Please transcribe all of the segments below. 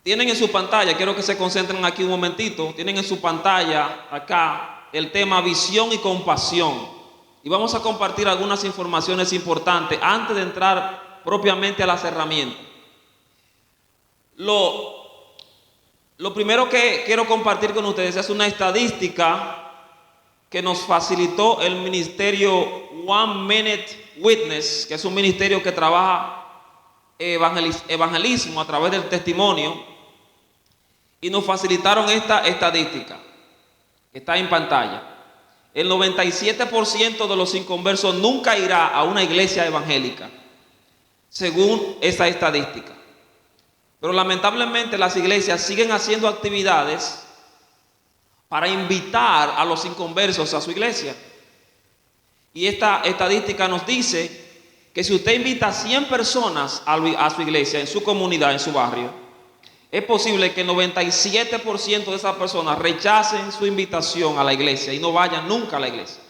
Tienen en su pantalla, quiero que se concentren aquí un momentito, tienen en su pantalla acá el tema visión y compasión. Y vamos a compartir algunas informaciones importantes antes de entrar propiamente a las herramientas. Lo primero que quiero compartir con ustedes es una estadística que nos facilitó el ministerio One Minute Witness, que es un ministerio que trabaja evangelismo a través del testimonio, y nos facilitaron esta estadística que está en pantalla. El 97% de los inconversos nunca irá a una iglesia evangélica, según esa estadística. Pero lamentablemente las iglesias siguen haciendo actividades para invitar a los inconversos a su iglesia. Y esta estadística nos dice que si usted invita a 100 personas a su iglesia, en su comunidad, en su barrio, es posible que el 97% de esas personas rechacen su invitación a la iglesia y no vayan nunca a la iglesia.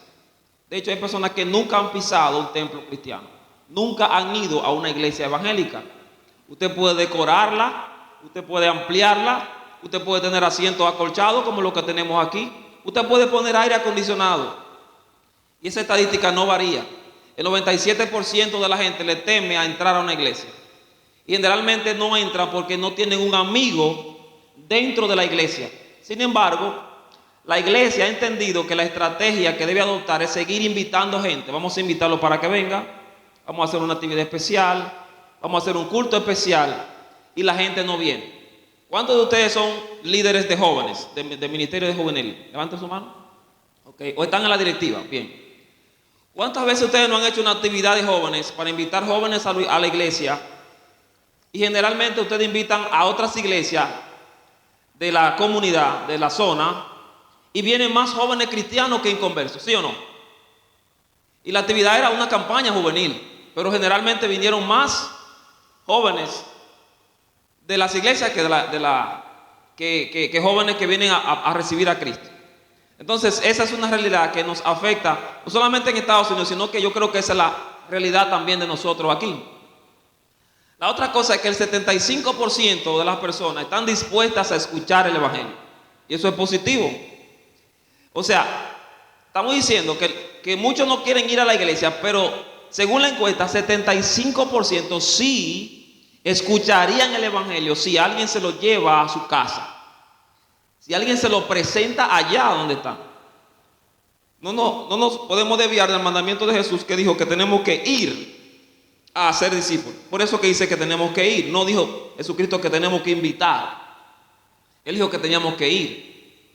De hecho, hay personas que nunca han pisado un templo cristiano, nunca han ido a una iglesia evangélica. Usted puede decorarla, usted puede ampliarla, usted puede tener asientos acolchados como los que tenemos aquí, usted puede poner aire acondicionado. Y esa estadística no varía. El 97% de la gente le teme a entrar a una iglesia. Y generalmente no entran porque no tienen un amigo dentro de la iglesia. Sin embargo, la iglesia ha entendido que la estrategia que debe adoptar es seguir invitando gente. Vamos a invitarlos para que vengan, vamos a hacer una actividad especial, vamos a hacer un culto especial, y la gente no viene. ¿Cuántos de ustedes son líderes de jóvenes, de ministerio de juvenil? Levanten su mano. Okay. ¿O están en la directiva? Bien. ¿Cuántas veces ustedes no han hecho una actividad de jóvenes para invitar jóvenes a la iglesia? Y generalmente ustedes invitan a otras iglesias de la comunidad, de la zona, y vienen más jóvenes cristianos que inconversos, ¿sí o no? Y la actividad era una campaña juvenil, pero generalmente vinieron más jóvenes de las iglesias que jóvenes que vienen a recibir a Cristo. Entonces, esa es una realidad que nos afecta, no solamente en Estados Unidos, sino que yo creo que esa es la realidad también de nosotros aquí. La otra cosa es que el 75% de las personas están dispuestas a escuchar el evangelio. Y eso es positivo. O sea, estamos diciendo que muchos no quieren ir a la iglesia, pero según la encuesta, 75% sí escucharían el evangelio si alguien se lo lleva a su casa. Si alguien se lo presenta allá donde está. No nos podemos desviar del mandamiento de Jesús, que dijo que tenemos que ir a ser discípulos. Por eso que dice que tenemos que ir. No dijo Jesucristo que tenemos que invitar. Él dijo que teníamos que ir.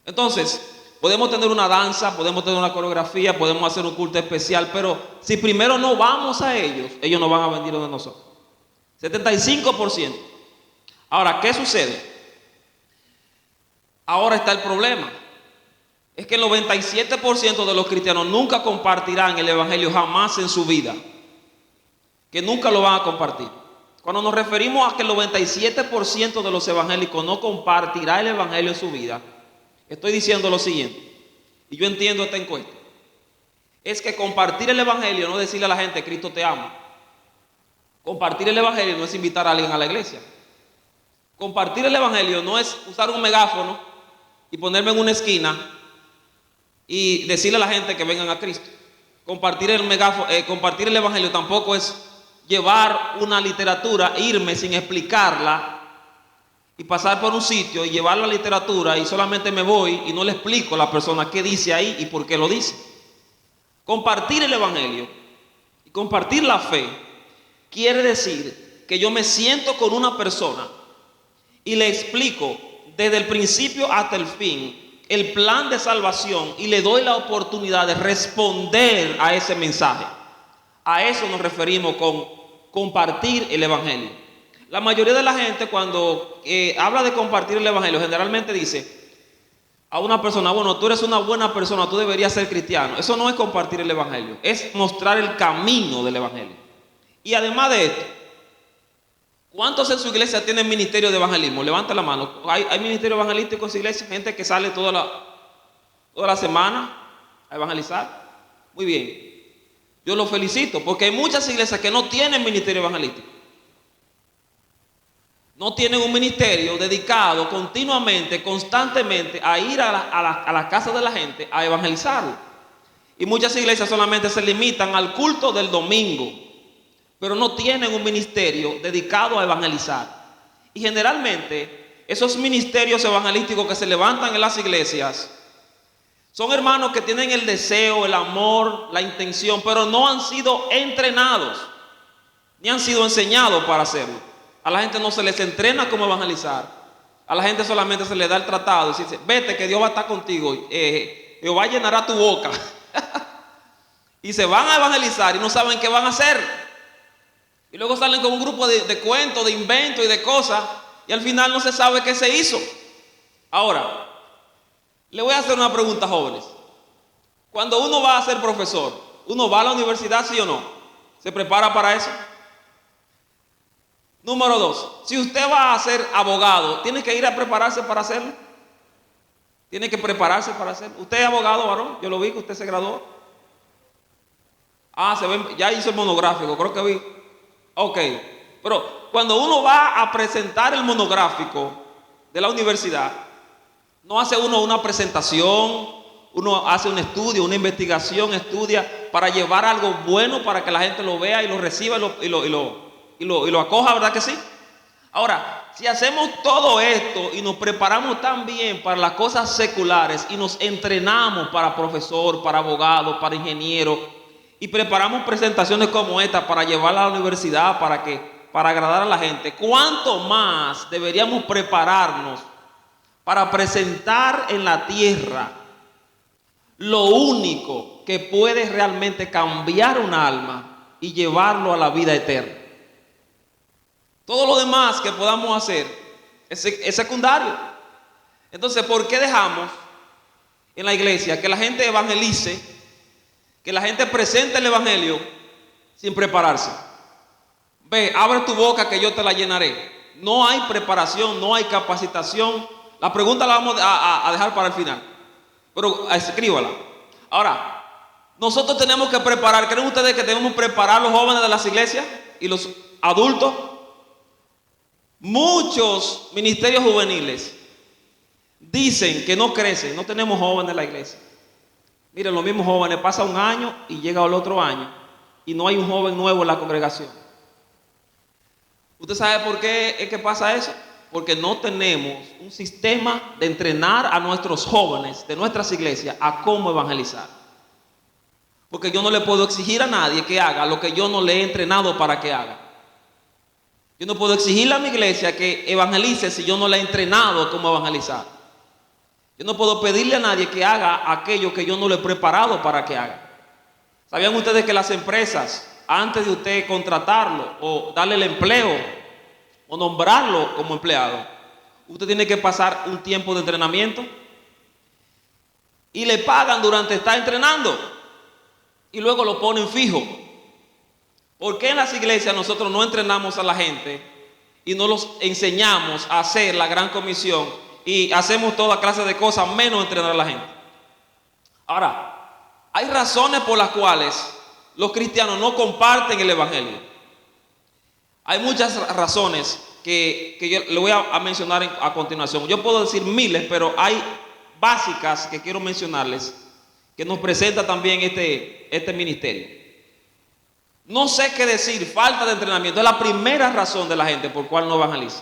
Entonces, podemos tener una danza, podemos tener una coreografía, podemos hacer un culto especial, pero si primero no vamos a ellos, ellos no van a venir donde nosotros. 75%. Ahora, ¿qué sucede? Ahora está el problema. Es que el 97% de los cristianos nunca compartirán el evangelio jamás en su vida. Que nunca lo van a compartir. Cuando nos referimos a que el 97% de los evangélicos no compartirá el evangelio en su vida, estoy diciendo lo siguiente, y yo entiendo esta encuesta. Es que compartir el evangelio no es decirle a la gente, Cristo te ama. Compartir el evangelio no es invitar a alguien a la iglesia. Compartir el evangelio no es usar un megáfono y ponerme en una esquina y decirle a la gente que vengan a Cristo. Compartir el evangelio tampoco es llevar una literatura, irme sin explicarla y pasar por un sitio y llevar la literatura y solamente me voy y no le explico a la persona qué dice ahí y por qué lo dice. Compartir el evangelio y compartir la fe quiere decir que yo me siento con una persona y le explico desde el principio hasta el fin el plan de salvación y le doy la oportunidad de responder a ese mensaje. A eso nos referimos con compartir el evangelio. La mayoría de la gente cuando habla de compartir el evangelio generalmente dice a una persona, bueno, tú eres una buena persona, tú deberías ser cristiano. Eso no es compartir el evangelio, es mostrar el camino del evangelio. Y además de esto, ¿cuántos en su iglesia tienen ministerio de evangelismo? Levanta la mano. ¿Hay ministerio evangelístico en su iglesia? Gente que sale toda la semana a evangelizar. Muy bien. Yo los felicito porque hay muchas iglesias que no tienen ministerio evangelístico. no tienen un ministerio dedicado continuamente, constantemente a ir a la casa de la gente a evangelizarlo. Y muchas iglesias solamente se limitan al culto del domingo, pero no tienen un ministerio dedicado a evangelizar. Y generalmente esos ministerios evangelísticos que se levantan en las iglesias son hermanos que tienen el deseo, el amor, la intención, pero no han sido entrenados, ni han sido enseñados para hacerlo. A la gente no se les entrena cómo evangelizar. A la gente solamente se le da el tratado y dice, vete que Dios va a estar contigo, Jehová llenará tu boca. Y se van a evangelizar y no saben qué van a hacer. Y luego salen con un grupo de cuentos, de inventos y de cosas, y al final no se sabe qué se hizo. Ahora, le voy a hacer una pregunta, jóvenes. Cuando uno va a ser profesor, ¿uno va a la universidad, sí o no? ¿Se prepara para eso? Número 2, si usted va a ser abogado, ¿tiene que ir a prepararse para hacerlo? ¿Tiene que prepararse para hacerlo? ¿Usted es abogado, varón? Yo lo vi que usted se graduó. Se ve, ya hizo el monográfico, creo que vi. Ok, pero cuando uno va a presentar el monográfico de la universidad, no hace uno una presentación, uno hace un estudio, una investigación, estudia para llevar algo bueno para que la gente lo vea y lo reciba y lo acoja, ¿verdad que sí? Ahora, si hacemos todo esto y nos preparamos tan bien para las cosas seculares y nos entrenamos para profesor, para abogado, para ingeniero, y preparamos presentaciones como esta para llevarla a la universidad, para agradar a la gente, ¿cuánto más deberíamos prepararnos para presentar en la tierra lo único que puede realmente cambiar un alma y llevarlo a la vida eterna? Todo lo demás que podamos hacer es secundario. Entonces, ¿por qué dejamos en la iglesia que la gente evangelice, que la gente presente el evangelio sin prepararse? Ve, abre tu boca que yo te la llenaré. No hay preparación, no hay capacitación. La pregunta la vamos a dejar para el final, pero escríbala. Ahora, nosotros tenemos que preparar. ¿Creen ustedes que debemos preparar a los jóvenes de las iglesias y los adultos? Muchos ministerios juveniles dicen que no crecen, no tenemos jóvenes en la iglesia. Miren, los mismos jóvenes, pasa un año y llega el otro año y no hay un joven nuevo en la congregación. ¿Usted sabe por qué es que pasa eso? Porque no tenemos un sistema de entrenar a nuestros jóvenes de nuestras iglesias a cómo evangelizar. Porque yo no le puedo exigir a nadie que haga lo que yo no le he entrenado para que haga. Yo no puedo exigirle a mi iglesia que evangelice si yo no le he entrenado cómo evangelizar. Yo no puedo pedirle a nadie que haga aquello que yo no le he preparado para que haga. ¿Sabían ustedes que las empresas, antes de usted contratarlo o darle el empleo o nombrarlo como empleado, usted tiene que pasar un tiempo de entrenamiento? Y le pagan durante estar entrenando y luego lo ponen fijo. ¿Por qué en las iglesias nosotros no entrenamos a la gente y no los enseñamos a hacer la gran comisión y hacemos toda clase de cosas menos entrenar a la gente? Ahora, hay razones por las cuales los cristianos no comparten el evangelio. Hay muchas razones que yo le voy a mencionar a continuación. Yo puedo decir miles, pero hay básicas que quiero mencionarles que nos presenta también este ministerio. No sé qué decir, falta de entrenamiento. Es la primera razón de la gente por cual no evangeliza.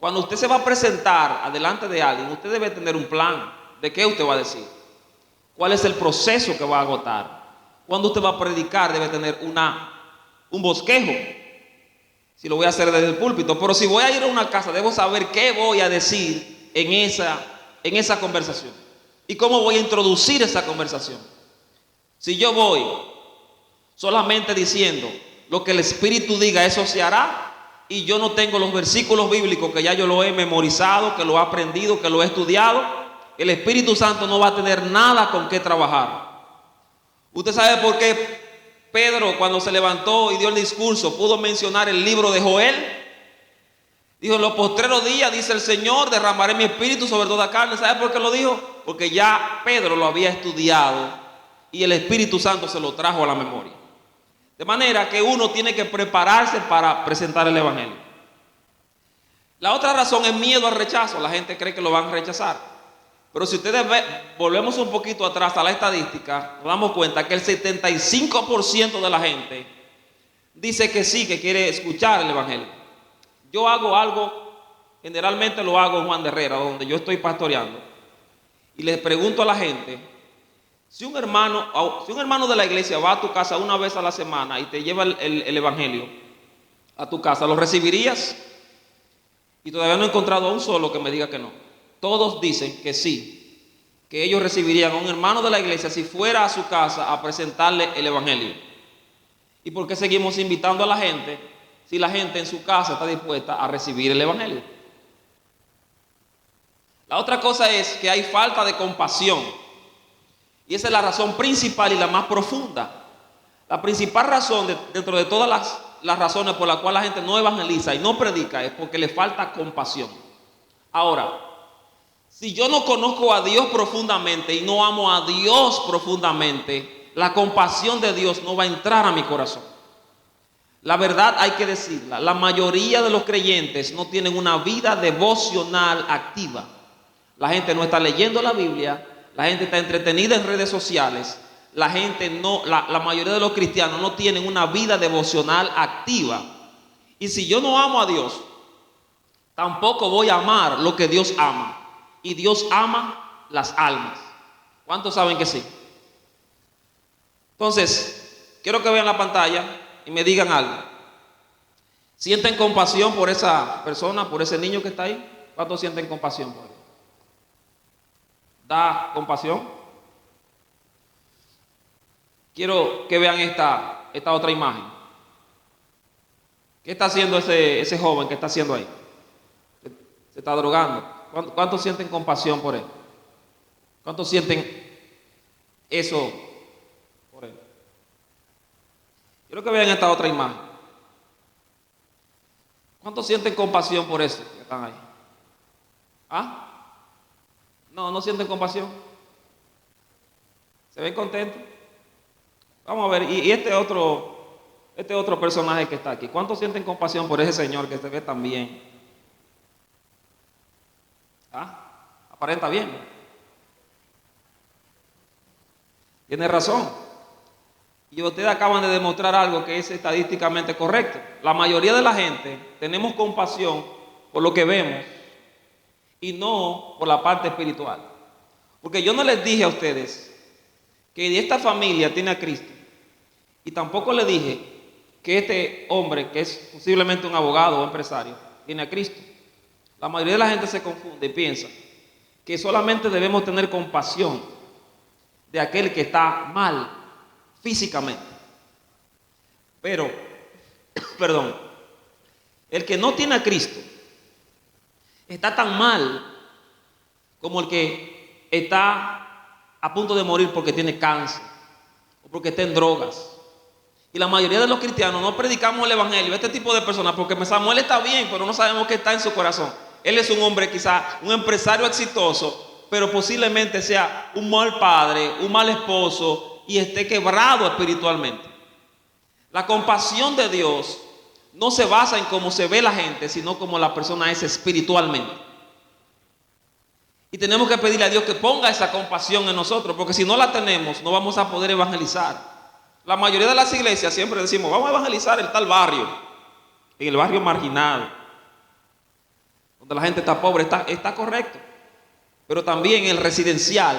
Cuando usted se va a presentar adelante de alguien, usted debe tener un plan de qué usted va a decir. ¿Cuál es el proceso que va a agotar? Cuando usted va a predicar, debe tener un bosquejo. Si lo voy a hacer desde el púlpito, pero si voy a ir a una casa, debo saber qué voy a decir en esa conversación y cómo voy a introducir esa conversación. Si yo voy solamente diciendo lo que el Espíritu diga, eso se hará, y yo no tengo los versículos bíblicos que ya yo lo he memorizado, que lo he aprendido, que lo he estudiado, el Espíritu Santo no va a tener nada con qué trabajar. ¿Usted sabe por qué Pedro, cuando se levantó y dio el discurso, pudo mencionar el libro de Joel? Dijo, en los postreros días, dice el Señor, derramaré mi espíritu sobre toda carne. ¿Sabe por qué lo dijo? Porque ya Pedro lo había estudiado y el Espíritu Santo se lo trajo a la memoria. De manera que uno tiene que prepararse para presentar el evangelio. La otra razón es miedo al rechazo. La gente cree que lo van a rechazar. Pero si ustedes volvemos un poquito atrás a la estadística, nos damos cuenta que el 75% de la gente dice que sí, que quiere escuchar el evangelio. Yo hago algo, generalmente lo hago en Juan de Herrera, donde yo estoy pastoreando, y les pregunto a la gente, si un hermano de la iglesia va a tu casa una vez a la semana y te lleva el evangelio a tu casa, ¿lo recibirías? Y todavía no he encontrado a un solo que me diga que no. Todos dicen que sí, que ellos recibirían a un hermano de la iglesia si fuera a su casa a presentarle el evangelio. ¿Y por qué seguimos invitando a la gente si la gente en su casa está dispuesta a recibir el evangelio? La otra cosa es que hay falta de compasión. Y esa es la razón principal y la más profunda. La principal razón dentro de todas las razones por las cuales la gente no evangeliza y no predica es porque le falta compasión. Ahora, si yo no conozco a Dios profundamente y no amo a Dios profundamente, la compasión de Dios no va a entrar a mi corazón. La verdad hay que decirla, la mayoría de los creyentes no tienen una vida devocional activa. La gente no está leyendo la Biblia, la gente está entretenida en redes sociales, la mayoría de los cristianos no tienen una vida devocional activa. Y si yo no amo a Dios, tampoco voy a amar lo que Dios ama. Y Dios ama las almas. ¿Cuántos saben que sí? Entonces, quiero que vean la pantalla y me digan algo. ¿Sienten compasión por esa persona, por ese niño que está ahí? ¿Cuántos sienten compasión por él? ¿Da compasión? Quiero que vean esta otra imagen. ¿Qué está haciendo ese joven que está haciendo ahí? Se está drogando. ¿Cuántos sienten compasión por él? ¿Cuántos sienten eso por él? Quiero que vean esta otra imagen. ¿Cuántos sienten compasión por eso que están ahí? ¿Ah? No sienten compasión. ¿Se ven contentos? Vamos a ver, y este otro personaje que está aquí, ¿cuántos sienten compasión por ese señor que se ve tan bien? Aparenta bien. Tiene razón. Y ustedes acaban de demostrar algo que es estadísticamente correcto. La mayoría de la gente tenemos compasión por lo que vemos y no por la parte espiritual. Porque yo no les dije a ustedes que esta familia tiene a Cristo. Y tampoco les dije que este hombre, que es posiblemente un abogado o empresario, tiene a Cristo. La mayoría de la gente se confunde y piensa que solamente debemos tener compasión de aquel que está mal físicamente. Pero, perdón, el que no tiene a Cristo está tan mal como el que está a punto de morir porque tiene cáncer o porque está en drogas. Y la mayoría de los cristianos no predicamos el evangelio a este tipo de personas porque Samuel está bien, pero no sabemos qué está en su corazón. Él es un hombre quizá, un empresario exitoso, pero posiblemente sea un mal padre, un mal esposo y esté quebrado espiritualmente. La compasión de Dios no se basa en cómo se ve la gente, sino como la persona es espiritualmente. Y tenemos que pedirle a Dios que ponga esa compasión en nosotros, porque si no la tenemos, no vamos a poder evangelizar. La mayoría de las iglesias siempre decimos, vamos a evangelizar en tal barrio, en el barrio marginal, donde la gente está pobre, está correcto. Pero también en el residencial,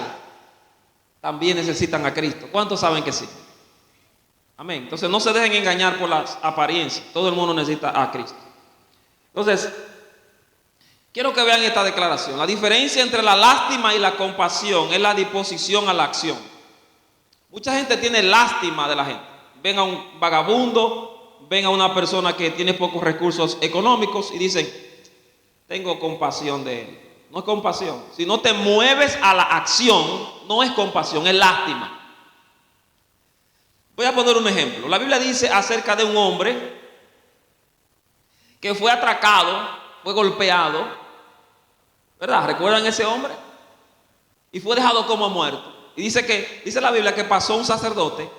también necesitan a Cristo. ¿Cuántos saben que sí? Amén. Entonces no se dejen engañar por las apariencias. Todo el mundo necesita a Cristo. Entonces, quiero que vean esta declaración. La diferencia entre la lástima y la compasión es la disposición a la acción. Mucha gente tiene lástima de la gente. Ven a un vagabundo, ven a una persona que tiene pocos recursos económicos y dicen, tengo compasión de él. No es compasión. Si no te mueves a la acción, no es compasión, es lástima. Voy a poner un ejemplo. La Biblia dice acerca de un hombre que fue atracado, fue golpeado, ¿verdad? ¿Recuerdan ese hombre? Y fue dejado como muerto. Y dice la Biblia que pasó un sacerdote,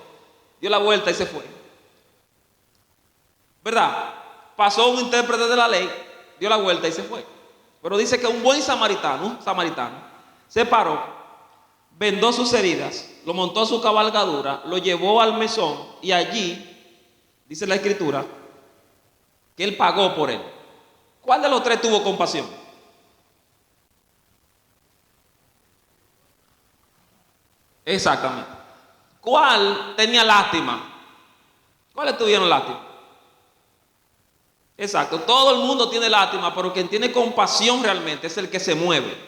dio la vuelta y se fue. ¿Verdad? Pasó un intérprete de la ley, dio la vuelta y se fue. Pero dice que un buen samaritano, se paró, vendó sus heridas, lo montó a su cabalgadura, lo llevó al mesón y allí, dice la escritura, que él pagó por él. ¿Cuál de los tres tuvo compasión? Exactamente. ¿Cuál tenía lástima? ¿Cuáles tuvieron lástima? Exacto, todo el mundo tiene lástima, pero quien tiene compasión realmente es el que se mueve.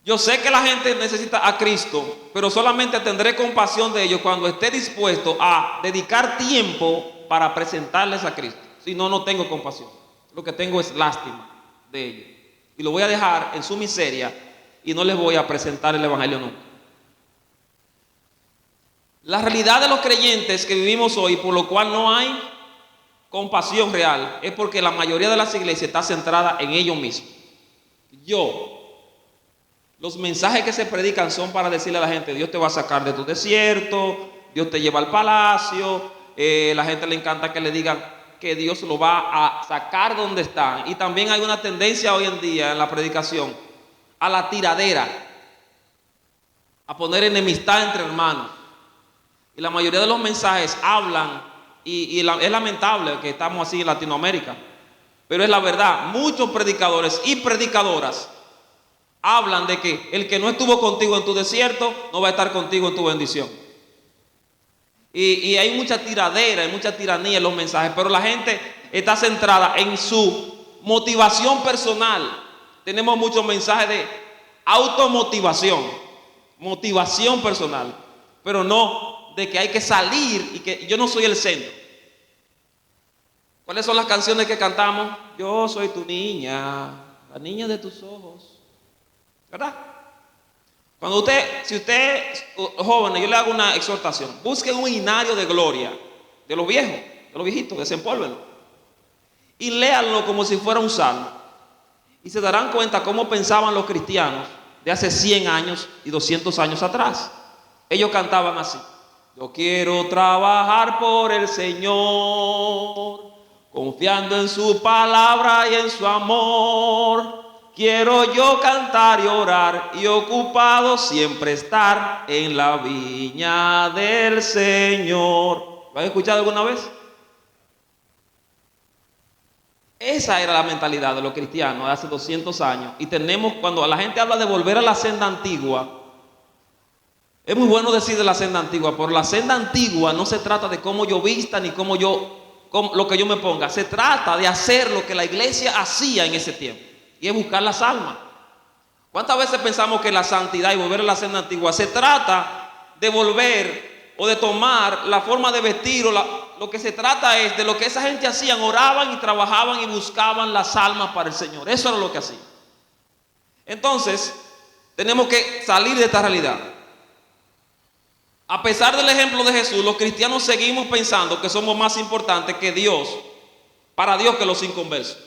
Yo sé que la gente necesita a Cristo, pero solamente tendré compasión de ellos cuando esté dispuesto a dedicar tiempo para presentarles a Cristo. Si no, no tengo compasión. Lo que tengo es lástima de ellos. Y lo voy a dejar en su miseria y no les voy a presentar el Evangelio nunca. La realidad de los creyentes que vivimos hoy, por lo cual no hay compasión real, es porque la mayoría de las iglesias está centrada en ellos mismos. Los mensajes que se predican son para decirle a la gente: Dios te va a sacar de tu desierto, Dios te lleva al palacio. La gente le encanta que le digan que Dios lo va a sacar donde están. Y también hay una tendencia hoy en día en la predicación a la tiradera, a poner enemistad entre hermanos. Y la mayoría de los mensajes hablan, es lamentable que estamos así en Latinoamérica, pero es la verdad. Muchos predicadores y predicadoras hablan de que el que no estuvo contigo en tu desierto no va a estar contigo en tu bendición. Y hay mucha tiradera, hay mucha tiranía en los mensajes, pero la gente está centrada en su motivación personal. Tenemos muchos mensajes de automotivación, motivación personal, pero no de que hay que salir y que yo no soy el centro. ¿Cuáles son las canciones que cantamos? Yo soy tu niña, la niña de tus ojos, ¿verdad? Si usted joven, yo le hago una exhortación: busquen un himnario de gloria de los viejos, de los viejitos, desempólvenlo y léanlo como si fuera un salmo, y se darán cuenta cómo pensaban los cristianos de hace 100 años y 200 años atrás. Ellos cantaban así: yo quiero trabajar por el Señor, confiando en su palabra y en su amor. Quiero yo cantar y orar y ocupado siempre estar en la viña del Señor. ¿Lo han escuchado alguna vez? Esa era la mentalidad de los cristianos de hace 200 años. Y cuando la gente habla de volver a la senda antigua, es muy bueno decir de la senda antigua, pero la senda antigua no se trata de cómo yo vista ni lo que yo me ponga. Se trata de hacer lo que la iglesia hacía en ese tiempo, y es buscar las almas. ¿Cuántas veces pensamos que la santidad y volver a la senda antigua se trata de volver o de tomar la forma de vestir? Lo que se trata es de lo que esa gente hacían: oraban y trabajaban y buscaban las almas para el Señor. Eso era lo que hacían. Entonces, tenemos que salir de esta realidad. A pesar del ejemplo de Jesús, los cristianos seguimos pensando que somos más importantes para Dios que los inconversos.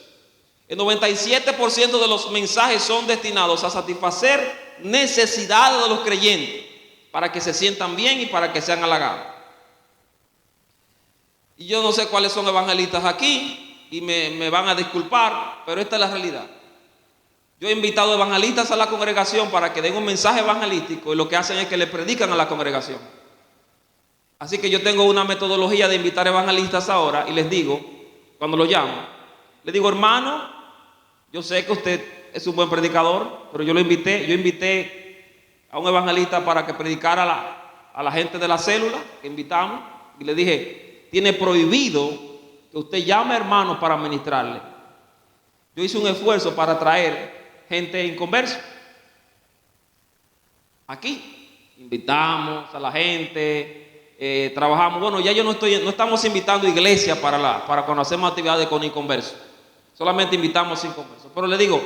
El 97% de los mensajes son destinados a satisfacer necesidades de los creyentes, para que se sientan bien y para que sean halagados. Y yo no sé cuáles son evangelistas aquí, y me van a disculpar, pero esta es la realidad. Yo he invitado evangelistas a la congregación para que den un mensaje evangelístico, y lo que hacen es que le predican a la congregación. Así que yo tengo una metodología de invitar evangelistas ahora, y les digo, cuando los llamo, les digo: hermano, yo sé que usted es un buen predicador, pero yo invité a un evangelista para que predicara a la gente de la célula que invitamos, y le dije: tiene prohibido que usted llame a hermanos para ministrarle. Yo hice un esfuerzo para traer gente inconversa. Aquí invitamos a la gente, trabajamos. Bueno, ya no estamos invitando iglesias para cuando hacemos actividades con inconversos. Solamente invitamos inconversos. Pero le digo: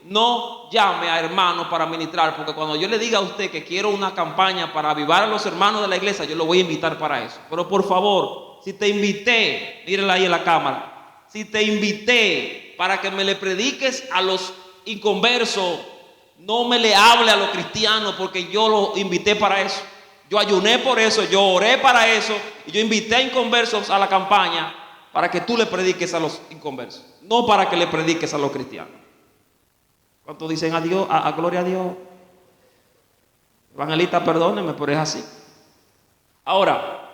no llame a hermanos para ministrar, porque cuando yo le diga a usted que quiero una campaña para avivar a los hermanos de la iglesia, yo lo voy a invitar para eso. Pero por favor, si te invité, mírenla ahí en la cámara, si te invité para que me le prediques a los inconversos, no me le hable a los cristianos, porque yo los invité para eso. Yo ayuné por eso, yo oré para eso, y yo invité a inconversos a la campaña para que tú le prediques a los inconversos. no para que le prediques a los cristianos. ¿Cuántos dicen a Dios, a gloria a Dios? Evangelista, perdónenme, pero es así. Ahora,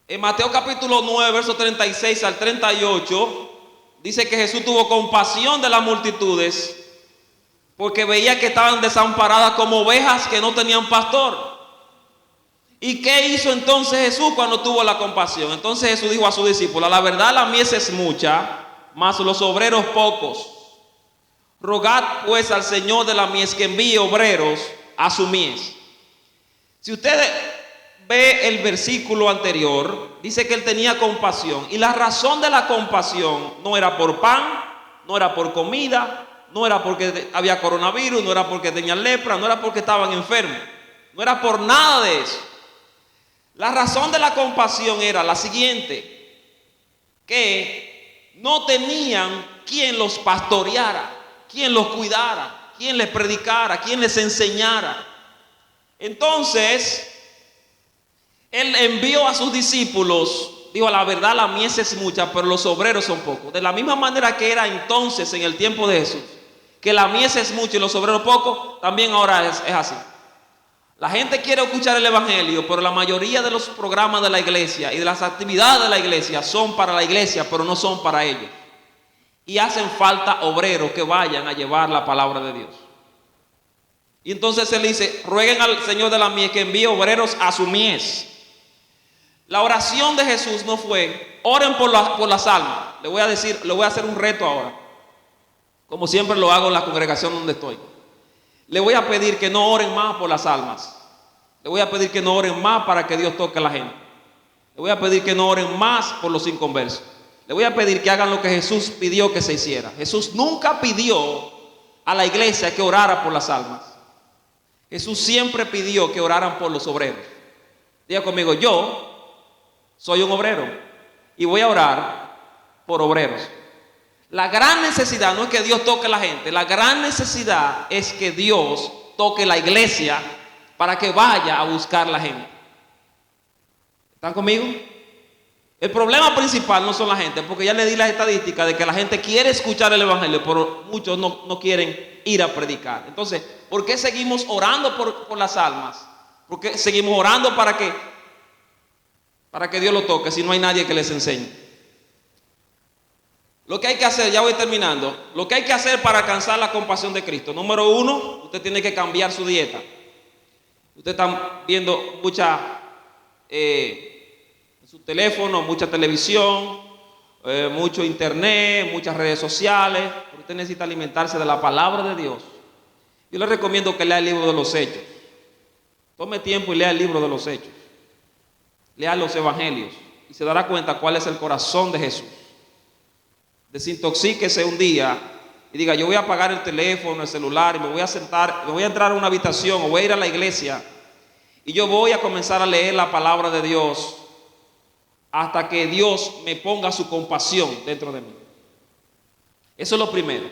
en Mateo capítulo 9, versos 36 al 38, dice que Jesús tuvo compasión de las multitudes porque veía que estaban desamparadas como ovejas que no tenían pastor. ¿Y qué hizo entonces Jesús cuando tuvo la compasión? Entonces Jesús dijo a sus discípulos: la verdad, la mies es mucha, mas los obreros pocos. Rogad pues al Señor de la mies que envíe obreros a su mies. Si usted ve el versículo anterior, dice que él tenía compasión. Y la razón de la compasión no era por pan, no era por comida, no era porque había coronavirus, no era porque tenían lepra, no era porque estaban enfermos, no era por nada de eso. La razón de la compasión era la siguiente: que no tenían quien los pastoreara, quien los cuidara, quien les predicara, quien les enseñara. Entonces él envió a sus discípulos, dijo: la verdad, la mies es mucha, pero los obreros son pocos. De la misma manera que era entonces en el tiempo de Jesús, que la mies es mucha y los obreros pocos, también ahora es así. La gente quiere escuchar el evangelio, pero la mayoría de los programas de la iglesia y de las actividades de la iglesia son para la iglesia, pero no son para ellos. Y hacen falta obreros que vayan a llevar la palabra de Dios. Y entonces él dice: rueguen al Señor de la mies que envíe obreros a su mies. La oración de Jesús no fue: oren por las almas. Le voy a hacer un reto ahora, como siempre lo hago en la congregación donde estoy. Le voy a pedir que no oren más por las almas. Le voy a pedir que no oren más para que Dios toque a la gente. Le voy a pedir que no oren más por los inconversos. Le voy a pedir que hagan lo que Jesús pidió que se hiciera. Jesús nunca pidió a la iglesia que orara por las almas. Jesús siempre pidió que oraran por los obreros. Diga conmigo: yo soy un obrero y voy a orar por obreros. La gran necesidad no es que Dios toque a la gente. La gran necesidad es que Dios toque la iglesia para que vaya a buscar la gente. ¿Están conmigo? El problema principal no son la gente, porque ya le di las estadísticas de que la gente quiere escuchar el evangelio, pero muchos no quieren ir a predicar. Entonces, ¿por qué seguimos orando por las almas? ¿Por qué seguimos orando para que Dios lo toque si no hay nadie que les enseñe? Lo que hay que hacer, ya voy terminando, lo que hay que hacer para alcanzar la compasión de Cristo: número 1, usted tiene que cambiar su dieta. Usted está viendo en su teléfono, mucha televisión, mucho internet, muchas redes sociales. Pero usted necesita alimentarse de la palabra de Dios. Yo le recomiendo que lea el libro de los Hechos. Tome tiempo y lea el libro de los Hechos. Lea los evangelios y se dará cuenta cuál es el corazón de Jesús. Desintoxíquese un día y diga: yo voy a apagar el teléfono, el celular, y me voy a sentar, me voy a entrar a una habitación o voy a ir a la iglesia y yo voy a comenzar a leer la palabra de Dios hasta que Dios me ponga su compasión dentro de mí. Eso es lo primero.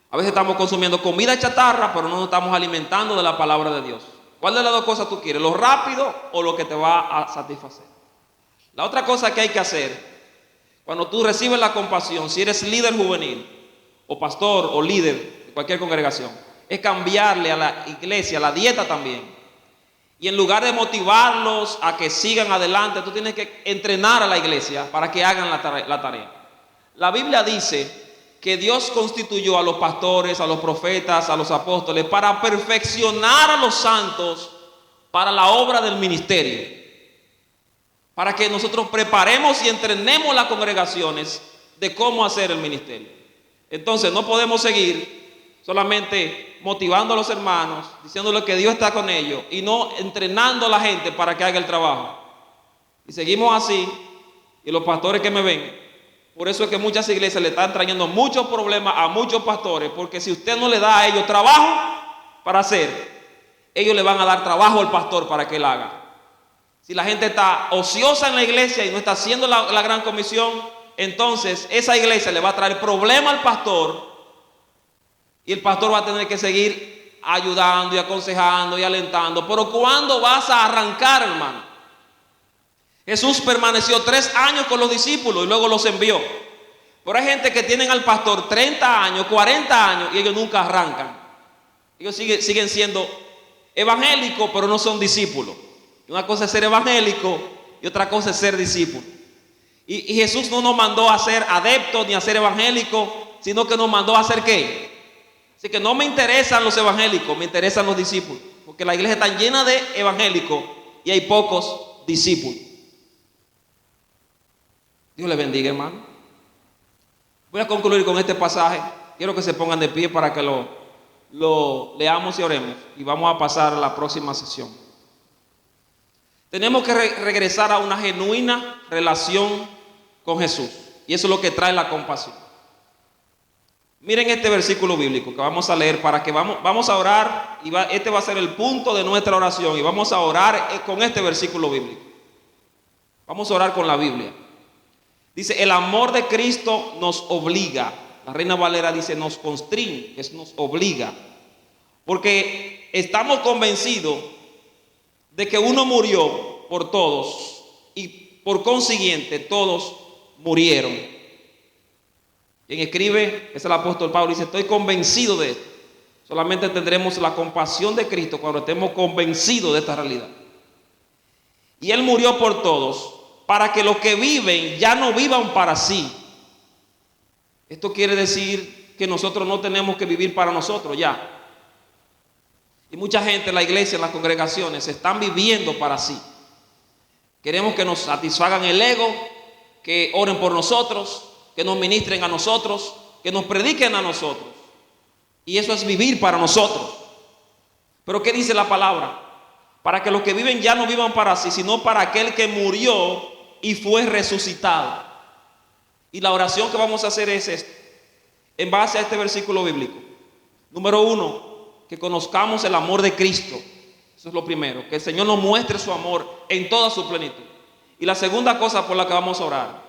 A veces estamos consumiendo comida chatarra, pero no nos estamos alimentando de la palabra de Dios. ¿Cuál de las dos cosas tú quieres? ¿Lo rápido o lo que te va a satisfacer? La otra cosa que hay que hacer cuando tú recibes la compasión, si eres líder juvenil o pastor o líder de cualquier congregación, es cambiarle a la iglesia la dieta también. Y en lugar de motivarlos a que sigan adelante, tú tienes que entrenar a la iglesia para que hagan la tarea. La Biblia dice que Dios constituyó a los pastores, a los profetas, a los apóstoles para perfeccionar a los santos para la obra del ministerio. Para que nosotros preparemos y entrenemos las congregaciones de cómo hacer el ministerio. Entonces no podemos seguir solamente motivando a los hermanos, diciéndoles que Dios está con ellos y no entrenando a la gente para que haga el trabajo. Y seguimos así, y los pastores que me ven, por eso es que muchas iglesias le están trayendo muchos problemas a muchos pastores, porque si usted no le da a ellos trabajo para hacer, ellos le van a dar trabajo al pastor para que él haga. Si la gente está ociosa en la iglesia y no está haciendo la gran comisión, entonces esa iglesia le va a traer problema al pastor y el pastor va a tener que seguir ayudando y aconsejando y alentando. Pero ¿cuándo vas a arrancar, hermano? Jesús permaneció 3 años con los discípulos y luego los envió. Pero hay gente que tienen al pastor 30 años, 40 años y ellos nunca arrancan. Ellos siguen siendo evangélicos, pero no son discípulos. Una cosa es ser evangélico y otra cosa es ser discípulo. Y Jesús no nos mandó a ser adeptos ni a ser evangélicos, sino que nos mandó a hacer ¿qué? Así que no me interesan los evangélicos, me interesan los discípulos. Porque la iglesia está llena de evangélicos y hay pocos discípulos. Dios le bendiga, hermano. Voy a concluir con este pasaje. Quiero que se pongan de pie para que lo leamos y oremos. Y vamos a pasar a la próxima sesión. Tenemos que regresar a una genuina relación con Jesús. Y eso es lo que trae la compasión. Miren este versículo bíblico que vamos a leer para que vamos a orar. Y este va a ser el punto de nuestra oración. Y vamos a orar con este versículo bíblico. Vamos a orar con la Biblia. Dice, el amor de Cristo nos obliga. La Reina Valera dice, nos constriñe, que nos obliga. Porque estamos convencidos de que uno murió por todos y por consiguiente todos murieron. Quien escribe es el apóstol Pablo, dice, estoy convencido de esto. Solamente tendremos la compasión de Cristo cuando estemos convencidos de esta realidad. Y Él murió por todos, para que los que viven ya no vivan para sí. Esto quiere decir que nosotros no tenemos que vivir para nosotros ya. Y mucha gente en la iglesia, en las congregaciones, están viviendo para sí. Queremos que nos satisfagan el ego, que oren por nosotros, que nos ministren a nosotros, que nos prediquen a nosotros. Y eso es vivir para nosotros. Pero ¿qué dice la palabra? Para que los que viven ya no vivan para sí, sino para aquel que murió y fue resucitado. Y la oración que vamos a hacer es esta, en base a este versículo bíblico. Número 1, que conozcamos el amor de Cristo. Eso es lo primero, que el Señor nos muestre su amor en toda su plenitud. Y la segunda cosa por la que vamos a orar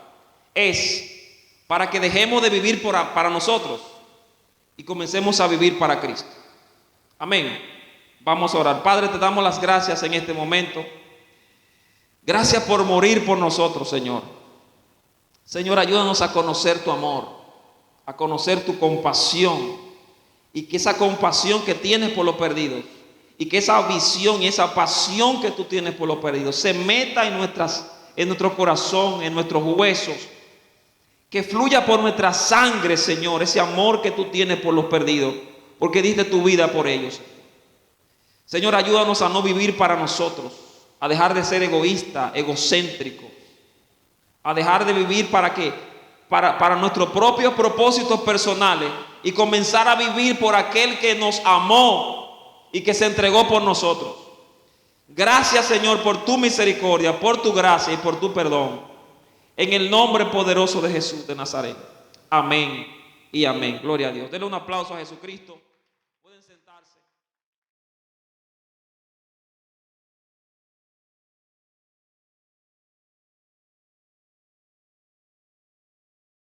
es para que dejemos de vivir para nosotros y comencemos a vivir para Cristo. Amén. Vamos a orar. Padre, te damos las gracias en este momento. Gracias por morir por nosotros, Señor. Señor, ayúdanos a conocer tu amor, a conocer tu compasión, y que esa compasión que tienes por los perdidos, y que esa visión y esa pasión que tú tienes por los perdidos se meta en nuestro corazón, en nuestros huesos, que fluya por nuestra sangre, Señor, ese amor que tú tienes por los perdidos, porque diste tu vida por ellos. Señor, ayúdanos a no vivir para nosotros, a dejar de ser egoísta, egocéntrico, a dejar de vivir para nuestros propios propósitos personales y comenzar a vivir por aquel que nos amó y que se entregó por nosotros. Gracias, Señor, por tu misericordia, por tu gracia y por tu perdón. En el nombre poderoso de Jesús de Nazaret. Amén y amén. Gloria a Dios. Denle un aplauso a Jesucristo. Pueden sentarse.